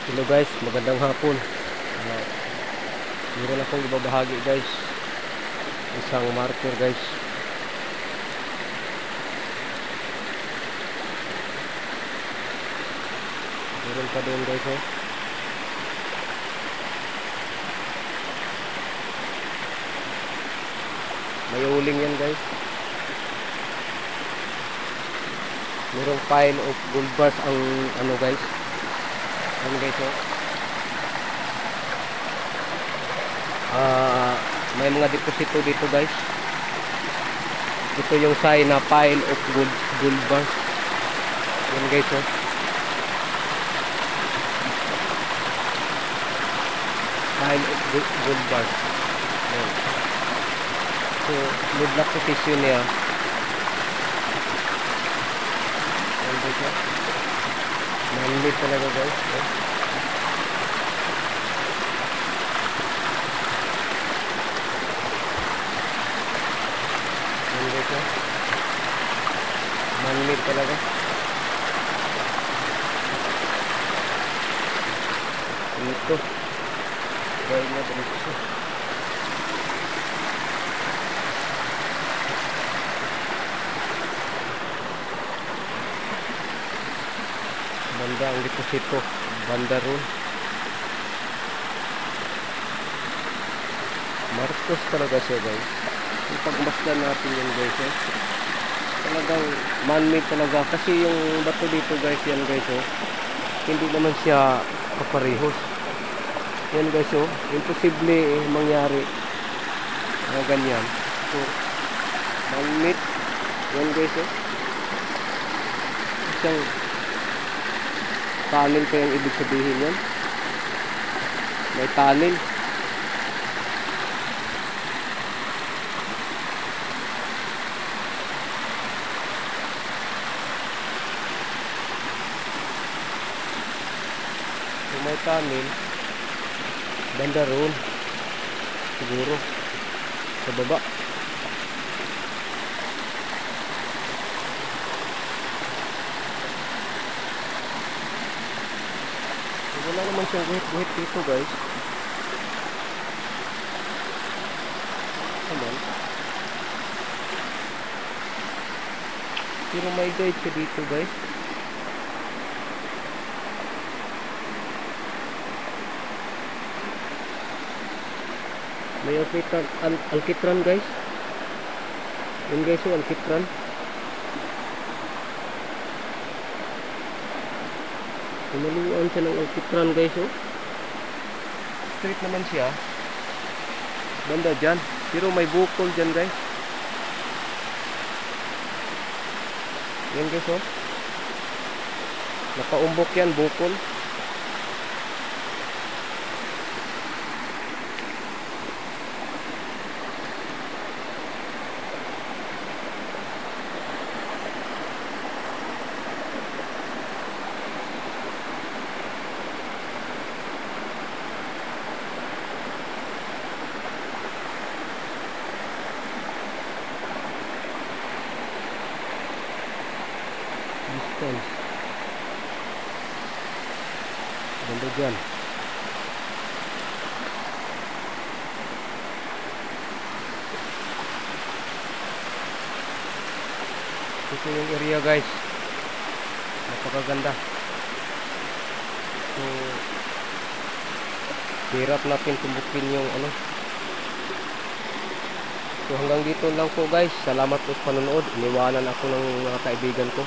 Hello guys, magandang hapon. Meron akong ibabahagi guys. Isang marker guys. Meron pa doon guys oh. May uling yan guys. Merong pile of gold bars ang ano guys. Ano guys oh. May mga deposito dito guys. Ito yung sign na pile of gold bars. Yan guys oh. Pile of gold bars. Yan. So, mid-lock position niya. Yan guys oh. Manlit talaga guys oh. Manmade talaga. Ito gawin na dito. Banda ang deposito. Banda ron. Marcos talaga siya guys. Yung pagmasdan natin yan guys eh. Talagang man-made talaga kasi yung bato dito guys yan guys oh. Hindi naman siya kaparehos. Yan guys oh. Imposible mangyari na ganyan. So man-made yan guys oh. Isang tunnel pa yung ibig sabihin yan. May tunnel. May tunnel banda roon siguro sa baba. Wala naman siyang guhit-guhit dito guys. Ayan. Pero may guide siya dito guys. May alkitran guys. Yan guys yung alkitran. Pinaluan siya ng alkitran guys oh. Straight naman siya. Banda dyan. Pero may bukol dyan guys. Yan guys oh. Nakaumbok yan, bukol. Distance banda dyan. Ito yung area guys, napakaganda. So hirap natin tumbukin yung ano. So hanggang dito lang po guys. Salamat po sa panonood. Iniwanan ako ng mga kaibigan ko.